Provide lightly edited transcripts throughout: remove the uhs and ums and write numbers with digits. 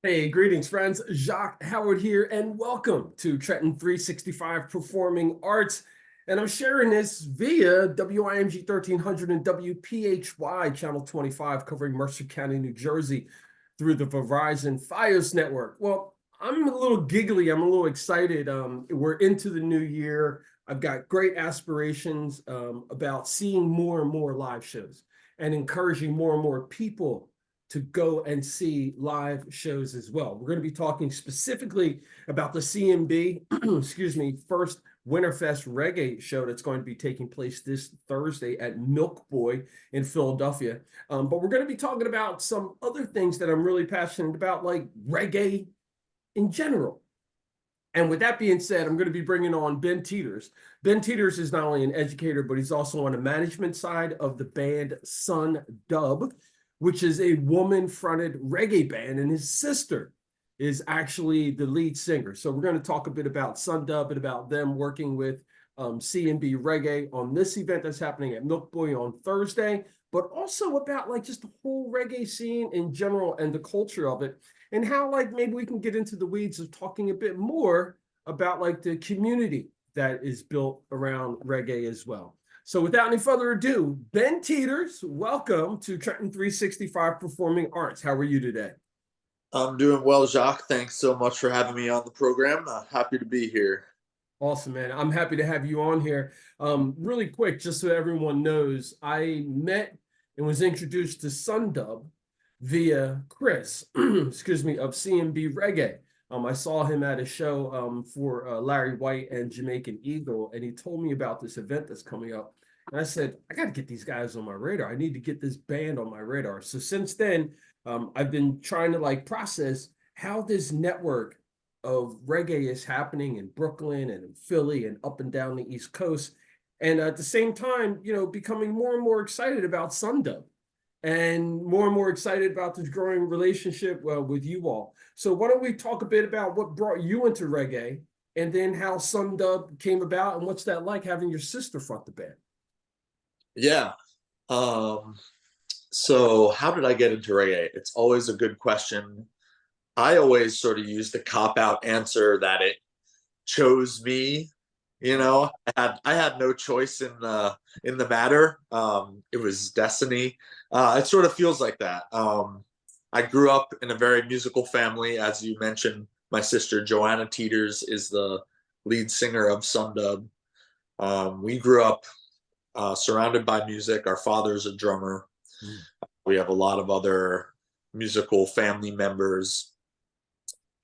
Hey, greetings, friends. Jacque Howard here, and welcome to Trenton 365 Performing Arts. And I'm sharing this via WIMG 1300 and WPHY Channel 25, covering Mercer County, New Jersey, through the Verizon Fios network. Well, I'm a little giggly. I'm a little excited. We're into the new year. I've got great aspirations about seeing more and more live shows and encouraging more and more people to go and see live shows as well. We're going to be talking specifically about the CMB, excuse me, first Winterfest Reggae show that's going to be taking place this Thursday at Milk Boy in Philadelphia. But we're going to be talking about some other things that I'm really passionate about, like reggae in general. And with that being said, I'm going to be bringing on Ben Teters. Ben Teters is not only an educator, but he's also on the management side of the band Sun Dub, which is a woman-fronted reggae band, and his sister is actually the lead singer. So we're going to talk a bit about Sun Dub and about them working with C&B Reggae on this event that's happening at Milk Boy on Thursday, but also about like just the whole reggae scene in general and the culture of it, and how like maybe we can get into the weeds of talking a bit more about like the community that is built around reggae as well. So without any further ado, Ben Teters, welcome to Trenton 365 Performing Arts. How are you today? I'm doing well, Jacques. Thanks so much for having me on the program. Happy to be here. Awesome, man. I'm happy to have you on here. Really quick, just so everyone knows, I met and was introduced to Sundub via Chris, excuse me, of CMB Reggae. I saw him at a show for Larry White and Jamaican Eagle, and he told me about this event that's coming up. And I said, I got to get these guys on my radar. I need to get this band on my radar. So since then, I've been trying to like process how this network of reggae is happening in Brooklyn and in Philly and up and down the East Coast. And at the same time, becoming more and more excited about Sundub and more excited about this growing relationship with you all. So why don't we talk a bit about what brought you into reggae and then how Sundub came about and what's that like having your sister front the band? Yeah. Um, so how did I get into reggae? It's always a good question. I always sort of use the cop out answer that it chose me. I had no choice in the matter. It was destiny. It sort of feels like that. I grew up in a very musical family, as you mentioned. My sister Joanna Teters is the lead singer of Sundub. We grew up surrounded by music. Our father's a drummer. Mm. We have a lot of other musical family members.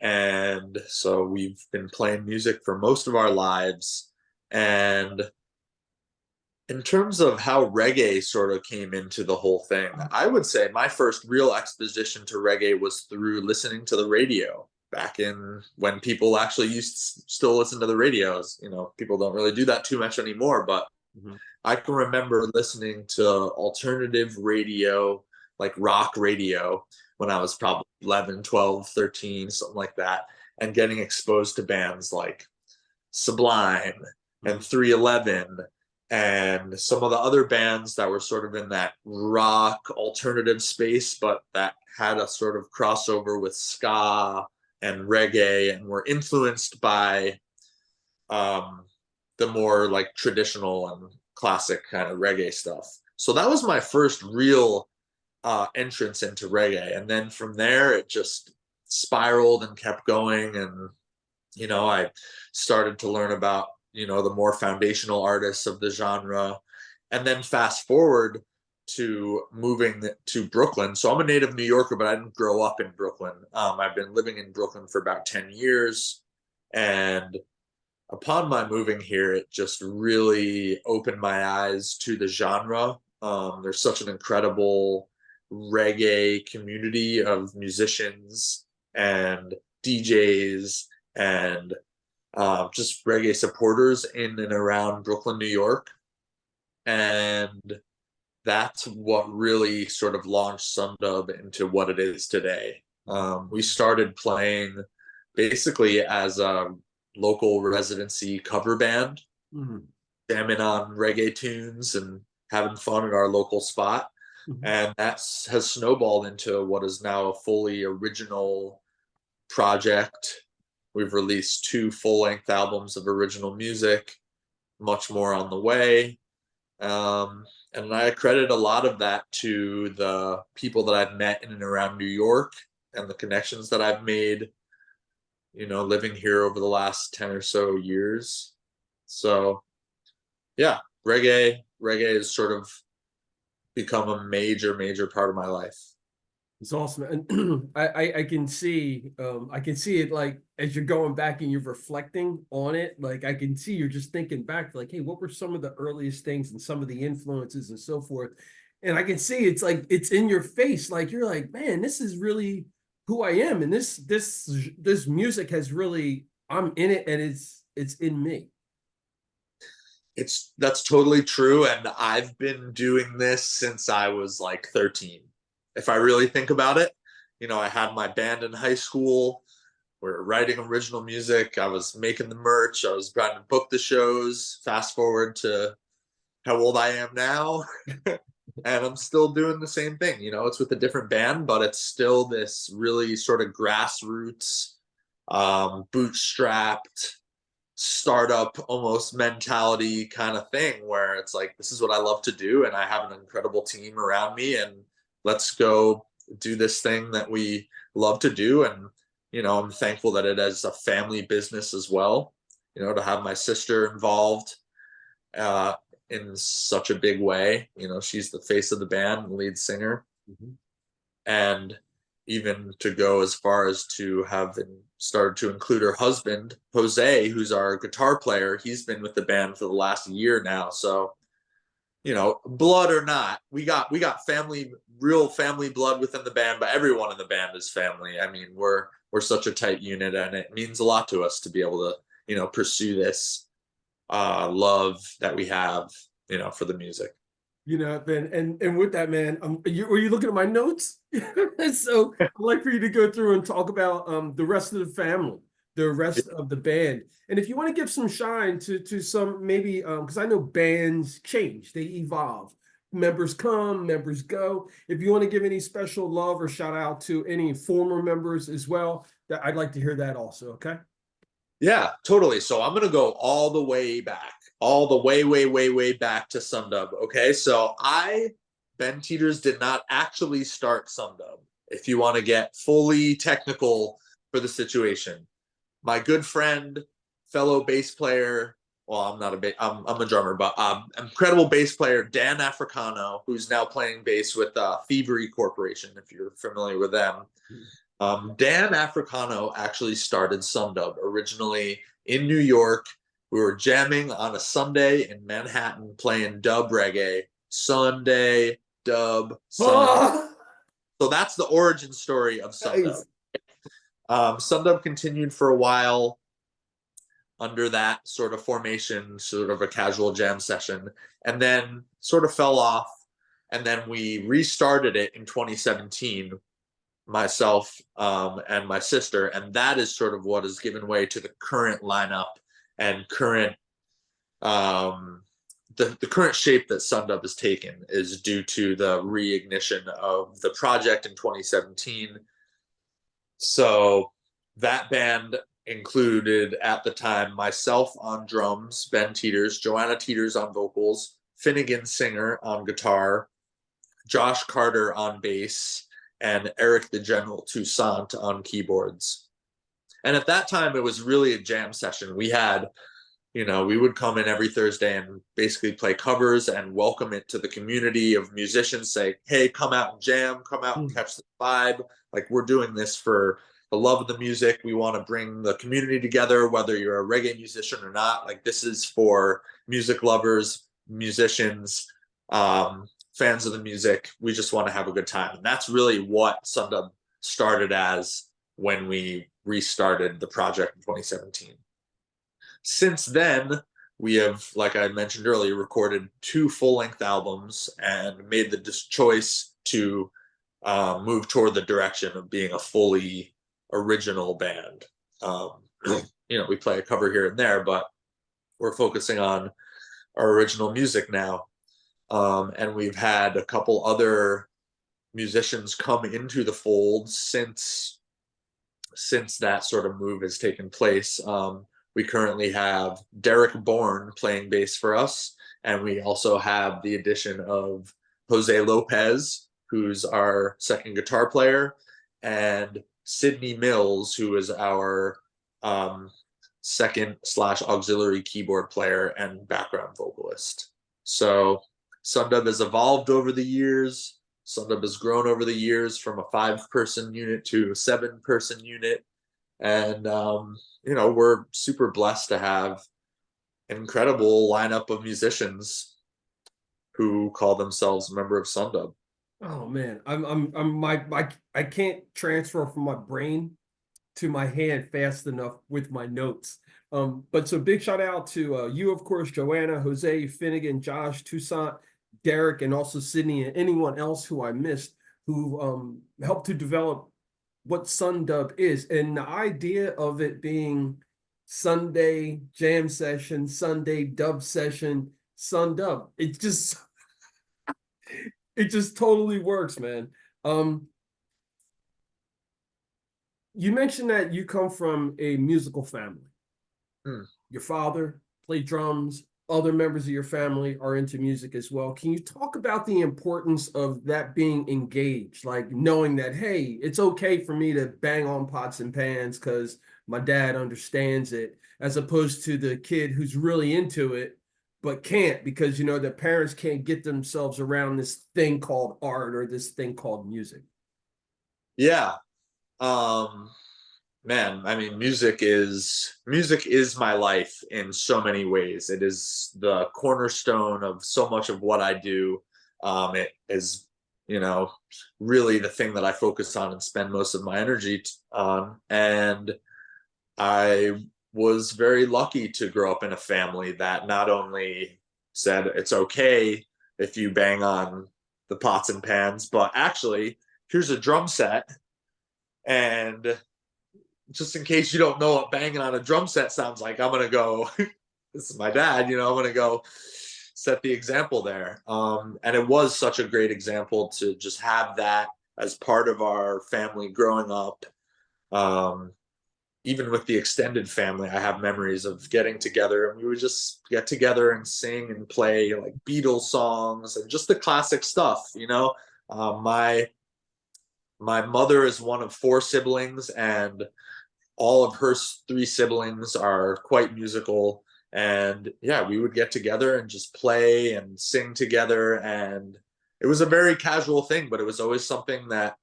And so we've been playing music for most of our lives. And in terms of how reggae sort of came into the whole thing, I would say my first real exposition to reggae was through listening to the radio back in when people actually used to still listen to the radios. People don't really do that too much anymore, but Mhm. I can remember listening to alternative radio, like rock radio, when I was probably 11, 12, 13, something like that, and getting exposed to bands like Sublime and Mhm. 311 and some of the other bands that were sort of in that rock alternative space, but that had a sort of crossover with ska and reggae and were influenced by um, the more like traditional and classic kind of reggae stuff. So that was my first real entrance into reggae. And then from there, it just spiraled and kept going. And, I started to learn about, the more foundational artists of the genre. And then fast forward to moving to Brooklyn. So I'm a native New Yorker, but I didn't grow up in Brooklyn. I've been living in Brooklyn for about 10 years. And upon my moving here, it just really opened my eyes to the genre. There's such an incredible reggae community of musicians and DJs and just reggae supporters in and around Brooklyn, New York. And that's what really sort of launched Sundub into what it is today. We started playing basically as a local residency cover band, Mhm. jamming on reggae tunes and having fun at our local spot. Mhm. And that has snowballed into what is now a fully original project. We've released 2 full-length albums of original music, much more on the way. And I credit a lot of that to the people that I've met in and around New York and the connections that I've made, living here over the last 10 or so years. So yeah, reggae has sort of become a major part of my life. It's awesome. And I can see it, like, as you're going back and you're reflecting on it, like I can see you're just thinking back, like, hey, what were some of the earliest things and some of the influences and so forth. And I can see it's like it's in your face, like you're like, man, this is really who I am. And this music has really, I'm in it, and it's in me. That's totally true, and I've been doing this since I was like 13. If I really think about it, I had my band in high school. We were writing original music. I was making the merch. I was trying to book the shows. Fast forward to how old I am now, and I'm still doing the same thing. It's with a different band, but it's still this really sort of grassroots, bootstrapped, startup almost mentality kind of thing, where it's like, this is what I love to do, and I have an incredible team around me, and let's go do this thing that we love to do. And I'm thankful that it is a family business as well, to have my sister involved in such a big way. She's the face of the band, the lead singer. And even to go as far as to have started to include her husband, Jose, who's our guitar player. He's been with the band for the last year now. So, blood or not, we got family, real family blood within the band, but everyone in the band is family. I mean, we're such a tight unit, and it means a lot to us to be able to, pursue this love that we have, for the music. Man, and with that, man, were you looking at my notes? So I'd like for you to go through and talk about the rest of the family, the rest of the band. And if you want to give some shine to some, maybe because I know bands change, they evolve. Members come, members go. If you want to give any special love or shout out to any former members as well, that I'd like to hear that also, okay? Yeah, totally. So I'm gonna go all the way back, all the way back to Sundub. Okay, so Ben Teters did not actually start Sundub. If you want to get fully technical for the situation, my good friend, fellow bass player. Well, I'm not I'm a drummer, but incredible bass player Dan Africano, who's now playing bass with Thievery Corporation, if you're familiar with them. Dan Africano actually started Sundub originally in New York. We were jamming on a Sunday in Manhattan playing dub reggae. Sunday, dub, Sunday. So that's the origin story of Sundub. Sundub continued for a while under that sort of formation, sort of a casual jam session, and then sort of fell off. And then we restarted it in 2017, myself and my sister, and that is sort of what has given way to the current lineup and current the current shape that Sundub has taken is due to the reignition of the project in 2017. So that band included at the time myself on drums, Ben Teters, Joanna Teters on vocals, Finnegan Singer on guitar, Josh Carter on bass, and Eric the General Toussaint on keyboards. And at that time, it was really a jam session. We had, we would come in every Thursday and basically play covers and welcome it to the community of musicians, say, hey, come out and jam, come out and catch the vibe. Like, we're doing this for the love of the music. We want to bring the community together, whether you're a reggae musician or not. Like, this is for music lovers, musicians, fans of the music. We just want to have a good time. And that's really what Sundub started as when we restarted the project in 2017. Since then, we have, like I mentioned earlier, recorded 2 full-length albums and made the choice to move toward the direction of being a fully original band. We play a cover here and there, but we're focusing on our original music now. And we've had a couple other musicians come into the fold since since that sort of move has taken place. We currently have Derek Bourne playing bass for us, and we also have the addition of Jose Lopez, who's our second guitar player, and Sydney Mills, who is our second slash auxiliary keyboard player and background vocalist. So Sundub has evolved over the years. Sundub has grown over the years from a 5-person unit to a 7-person unit. And, we're super blessed to have an incredible lineup of musicians who call themselves a member of Sundub. Oh man, I can't transfer from my brain to my hand fast enough with my notes. But so big shout out to you, of course, Joanna, Jose, Finnegan, Josh, Toussaint, Derek, and also Sydney, and anyone else who I missed who helped to develop what Sundub is. And the idea of it being Sunday jam session, Sunday dub session, Sundub, it just totally works, man. You mentioned that you come from a musical family. Your father played drums. Other members of your family are into music as well. Can you talk about the importance of that being engaged? Like knowing that, hey, it's okay for me to bang on pots and pans because my dad understands it, as opposed to the kid who's really into it but can't because, their parents can't get themselves around this thing called art or this thing called music. Yeah. Man, I mean, music is my life in so many ways. It is the cornerstone of so much of what I do. It is, really the thing that I focus on and spend most of my energy on. And I was very lucky to grow up in a family that not only said it's okay if you bang on the pots and pans, but actually, here's a drum set. And just in case you don't know what banging on a drum set sounds like, I'm gonna go. This is my dad, I'm gonna go set the example there. And it was such a great example to just have that as part of our family growing up. Even with the extended family, I have memories of getting together and we would just get together and sing and play like Beatles songs and just the classic stuff. My mother is one of 4 siblings, and all of her 3 siblings are quite musical. And yeah, we would get together and just play and sing together. And it was a very casual thing, but it was always something that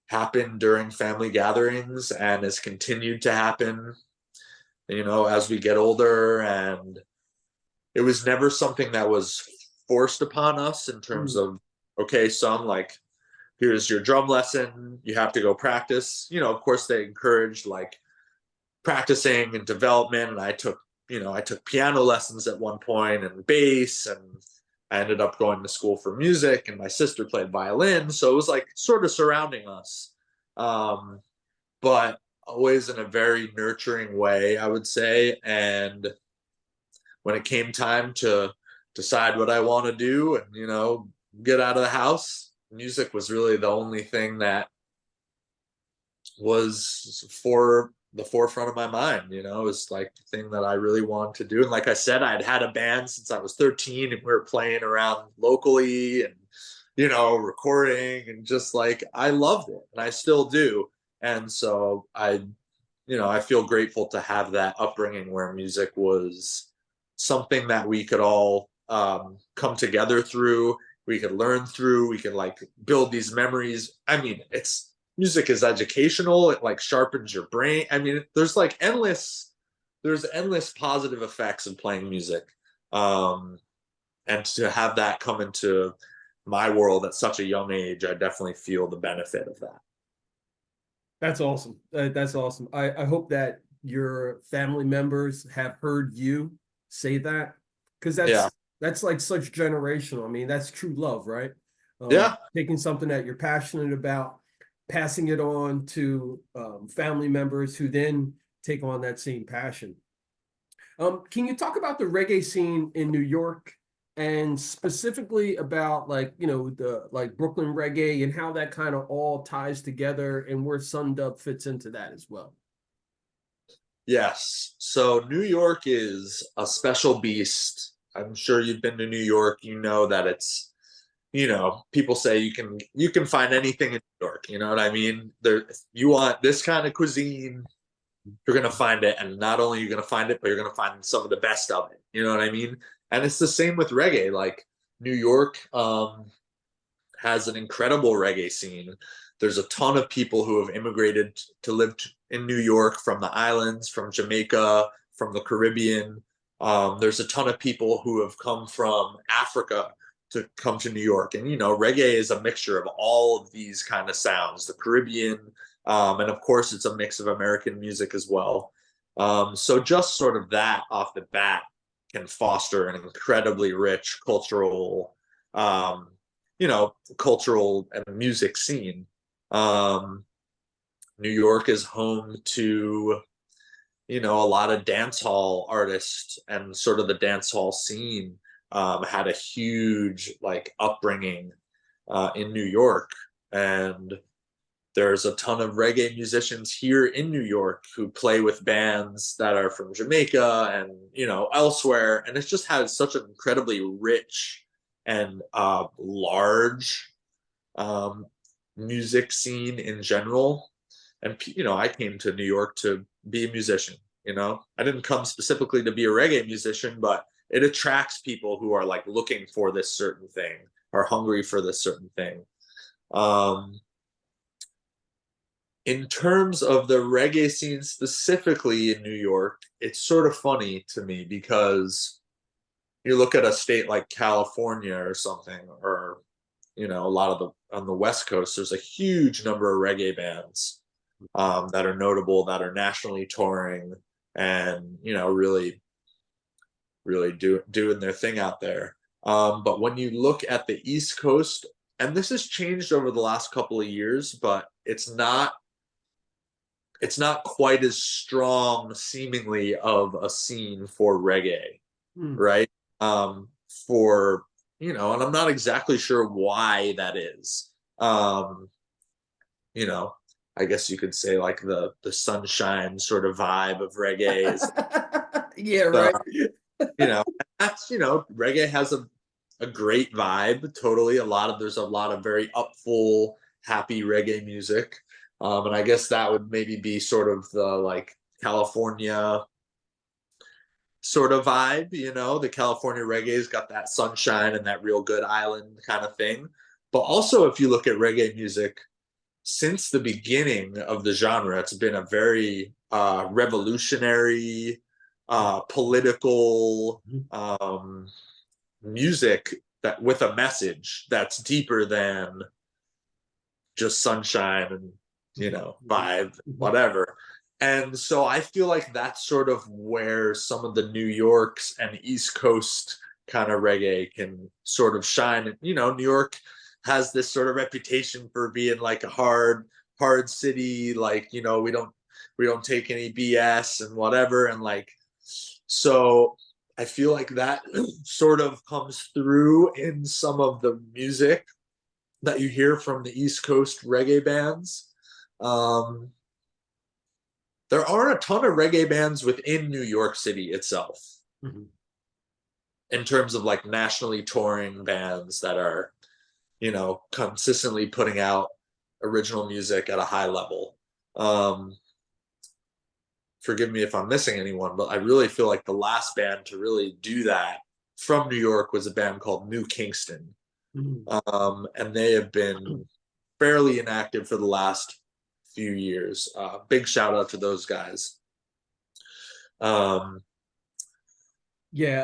happened during family gatherings and has continued to happen, as we get older. And it was never something that was forced upon us in terms of, okay, son, like, here's your drum lesson, you have to go practice. Of course they encouraged like practicing and development. And I took piano lessons at one point and bass, and I ended up going to school for music, and my sister played violin. So it was like sort of surrounding us. But always in a very nurturing way, I would say. And when it came time to decide what I want to do and, get out of the house, music was really the only thing that was for the forefront of my mind. It was like the thing that I really wanted to do. And like I said, I'd had a band since I was 13, and we were playing around locally and, recording, and just like, I loved it and I still do. And so I feel grateful to have that upbringing where music was something that we could all come together through. We could learn through, we could like build these memories. I mean, music is educational. It like sharpens your brain. I mean, there's endless positive effects of playing music. And to have that come into my world at such a young age, I definitely feel the benefit of that. That's awesome. That's awesome. I hope that your family members have heard you say that, because Yeah. that's like such generational. I mean, that's true love, right? Yeah. Taking something that you're passionate about, passing it on to family members who then take on that same passion. Can you talk about the reggae scene in New York and specifically about like, the like Brooklyn reggae and how that kind of all ties together and where Sun Dub fits into that as well. Yes. So New York is a special beast. I'm sure you've been to New York. You know that it's, people say you can find anything in New York. You know what I mean? There, you want this kind of cuisine, you're gonna find it, and not only you're gonna find it, but you're gonna find some of the best of it. You know what I mean? And it's the same with reggae. Like New York, has an incredible reggae scene. There's a ton of people who have immigrated to live in New York from the islands, from Jamaica, from the Caribbean. There's a ton of people who have come from Africa to come to New York. And, reggae is a mixture of all of these kind of sounds, the Caribbean, and of course, it's a mix of American music as well. So just sort of that off the bat can foster an incredibly rich um, cultural and music scene. Um, New York is home to, a lot of dance hall artists, and sort of the dance hall scene had a huge like upbringing in New York. And there's a ton of reggae musicians here in New York who play with bands that are from Jamaica and, elsewhere. And it just has such an incredibly rich and large um, music scene in general. And, I came to New York to be a musician. I didn't come specifically to be a reggae musician, but it attracts people who are like looking for this certain thing, are hungry for this certain thing. In terms of the reggae scene specifically in New York, it's sort of funny to me because you look at a state like California or something, or a lot of on the West Coast, there's a huge number of reggae bands that are notable, that are nationally touring, and really, really doing their thing out there. But when you look at the East Coast, and this has changed over the last couple of years, but it's not quite as strong seemingly of a scene for reggae, right? For and I'm not exactly sure why that is. You know, I guess you could say like the sunshine sort of vibe of reggae is Yeah, the, right. that's reggae has a great vibe, totally. There's a lot of very upful, happy reggae music. And I guess that would maybe be sort of the like California sort of vibe, the California reggae's got that sunshine and that real good island kind of thing. But also, if you look at reggae music, since the beginning of the genre, it's been a very revolutionary, political music that with a message that's deeper than just sunshine and vibe, whatever. And so I feel like that's sort of where some of the New York's and East Coast kind of reggae can sort of shine. And, New York has this sort of reputation for being like a hard city. Like, we don't take any BS and whatever. And like, so I feel like that sort of comes through in some of the music that you hear from the East Coast reggae bands. There aren't a ton of reggae bands within New York City itself, in terms of like nationally touring bands that are, consistently putting out original music at a high level. Forgive me if I'm missing anyone, but I really feel like the last band to really do that from New York was a band called New Kingston. And they have been fairly inactive for the last few years. Big shout out to those guys. Yeah,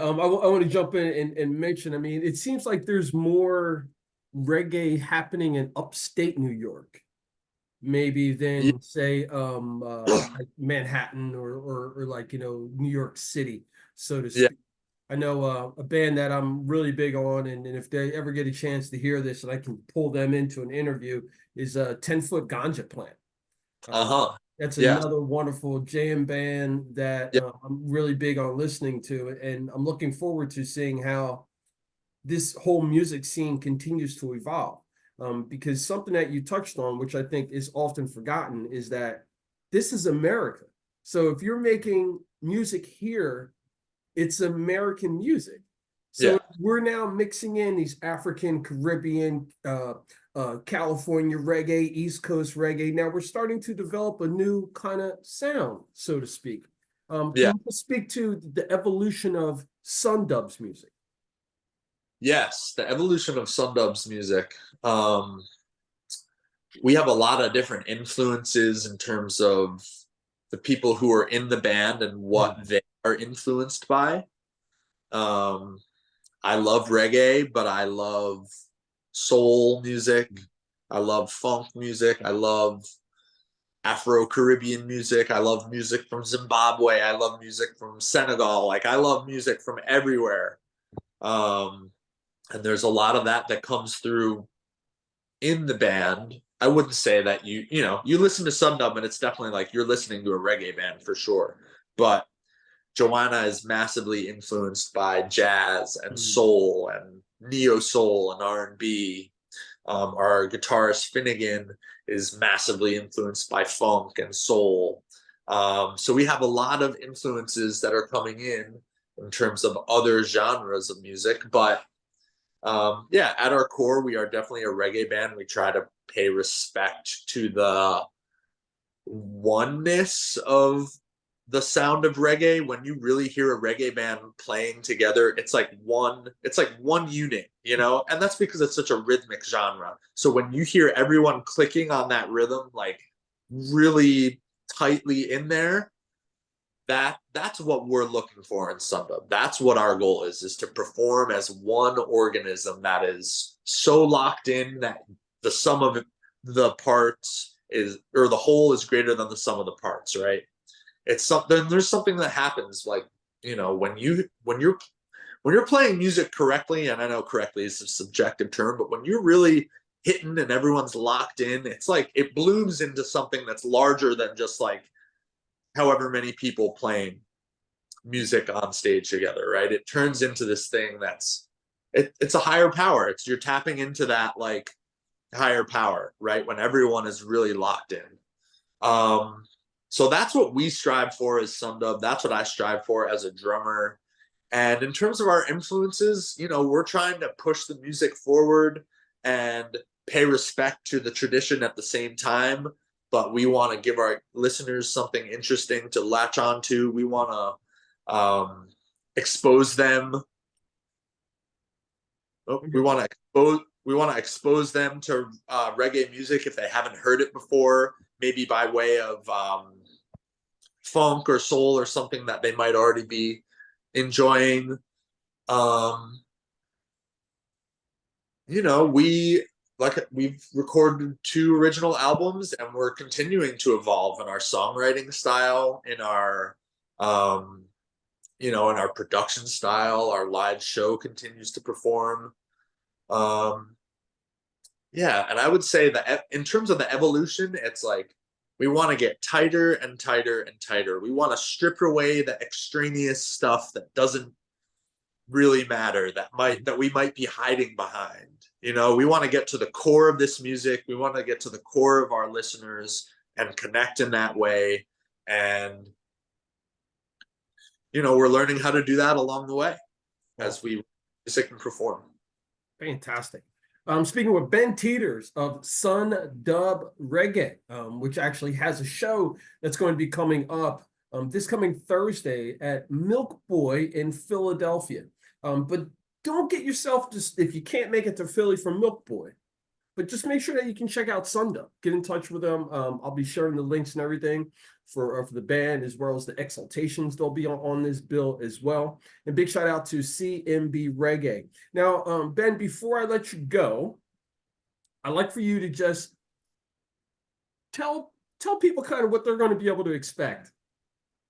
I want to jump in and mention, I mean, it seems like there's more reggae happening in upstate New York, maybe Yeah, than say like Manhattan or like, New York City, so to yeah. speak. I know a band that I'm really big on, and if they ever get a chance to hear this and I can pull them into an interview, is a 10-foot ganja plant. Uh-huh. That's Yeah. another wonderful jam band that Yeah. I'm really big on listening to, and I'm looking forward to seeing how this whole music scene continues to evolve. Because something that you touched on, which I think is often forgotten, is that this is America. So if you're making music here, it's American music. So Yeah. we're now mixing in these African, Caribbean, California reggae, East Coast reggae. Now we're starting to develop a new kind of sound, so to speak. Yeah. Can you speak to the evolution of Sundub's music? Yes, the evolution of Sundub's music. We have a lot of different influences in terms of the people who are in the band and what Mm. they are influenced by. Um, I love reggae, but I love soul music. I love funk music. I love Afro-Caribbean music. I love music from Zimbabwe. I love music from Senegal. Like I love music from everywhere. Um, and there's a lot of that that comes through in the band. I wouldn't say that you listen to Sundub and it's definitely like you're listening to a reggae band for sure. But Joanna is massively influenced by jazz and Mm. soul and neo soul and R&B. Our guitarist Finnegan is massively influenced by funk and soul. So we have a lot of influences that are coming in terms of other genres of music. But yeah, at our core, we are definitely a reggae band. We try to pay respect to the oneness of the sound of reggae. When you really hear a reggae band playing together, it's like one unit, and that's because it's such a rhythmic genre. So when you hear everyone clicking on that rhythm, like really tightly in there, that's what we're looking for in Sundub. That's what our goal is to perform as one organism that is so locked in that the sum of the parts is, or the whole is greater than the sum of the parts, right? It's something, there's something that happens, like, when you're playing music correctly, and I know correctly is a subjective term, but when you're really hitting and everyone's locked in, it's like it blooms into something that's larger than just like however many people playing music on stage together, right? It turns into this thing it's a higher power. It's you're tapping into that like higher power, right? When everyone is really locked in. Um, so that's what we strive for as Sundub. That's what I strive for as a drummer. And in terms of our influences, we're trying to push the music forward and pay respect to the tradition at the same time. But we want to give our listeners something interesting to latch on to. We want to expose them. We want to expose them to reggae music if they haven't heard it before, maybe by way of funk or soul or something that they might already be enjoying. Um, we've recorded 2 original albums, and we're continuing to evolve in our songwriting style, um, in our production style. Our live show continues to perform. Um, yeah, and I would say that in terms of the evolution, it's like we want to get tighter and tighter and tighter. We want to strip away the extraneous stuff that doesn't really matter, that we might be hiding behind. We want to get to the core of this music. We want to get to the core of our listeners and connect in that way. And we're learning how to do that along the way as we music and perform. Fantastic. Speaking with Ben Teters of Sun Dub Reggae, which actually has a show that's going to be coming up this coming Thursday at Milk Boy in Philadelphia. But don't get yourself, just if you can't make it to Philly from Milk Boy, but just make sure that you can check out Sundub. Get in touch with them. I'll be sharing the links and everything for the band, as well as the exaltations. They'll be on this bill as well. And big shout out to CMB Reggae. Now, Ben, before I let you go, I'd like for you to just tell people kind of what they're going to be able to expect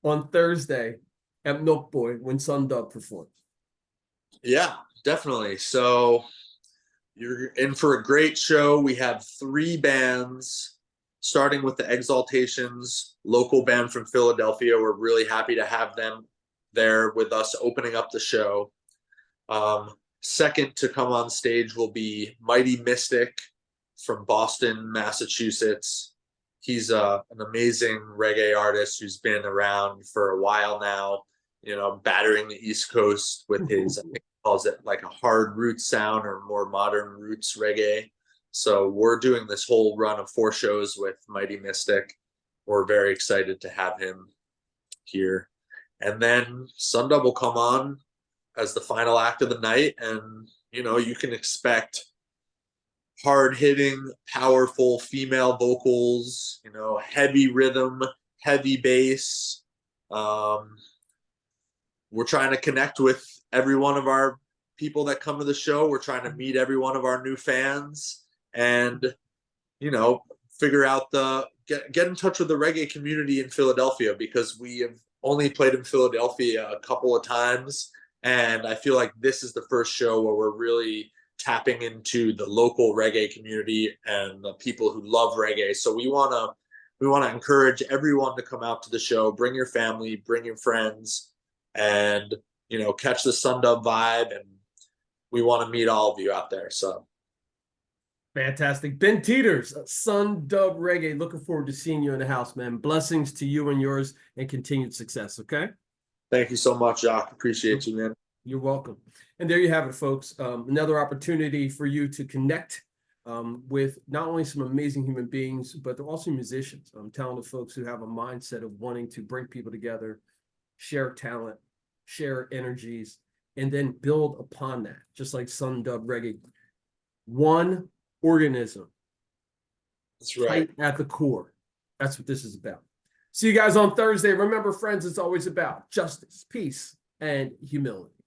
on Thursday at Milk Boy when Sundub performs. Yeah, definitely. So you're in for a great show. We have 3 bands, starting with the Exaltations, local band from Philadelphia. We're really happy to have them there with us opening up the show. Second to come on stage will be Mighty Mystic from Boston, Massachusetts. He's an amazing reggae artist who's been around for a while now, you know, battering the East Coast with his, I think he calls it like a hard roots sound or more modern roots reggae. So we're doing this whole run of 4 shows with Mighty Mystic. We're very excited to have him here. And then Sundub will come on as the final act of the night, and you know, you can expect hard-hitting, powerful female vocals, you know, heavy rhythm, heavy bass. We're trying to connect with every one of our people that come to the show. We're trying to meet every one of our new fans, and you know, figure out get in touch with the reggae community in Philadelphia, because we have only played in Philadelphia a couple of times, and I feel like this is the first show where we're really tapping into the local reggae community and the people who love reggae. So we want to encourage everyone to come out to the show. Bring your family, bring your friends, and you know, catch the Sundub vibe. And we want to meet all of you out there. So Fantastic. Ben Teters, Sundub Reggae. Looking forward to seeing you in the house, man. Blessings to you and yours, and continued success, okay? thank you so much, Jacque. Appreciate you, man. You're welcome. And there you have it, folks. Another opportunity for you to connect with not only some amazing human beings, but they're also musicians, talented folks who have a mindset of wanting to bring people together, share talent, share energies, and then build upon that, just like Sundub Reggae. One organism. That's right. Tight at the core. That's what this is about. See you guys on Thursday. Remember, friends, it's always about justice, peace, and humility.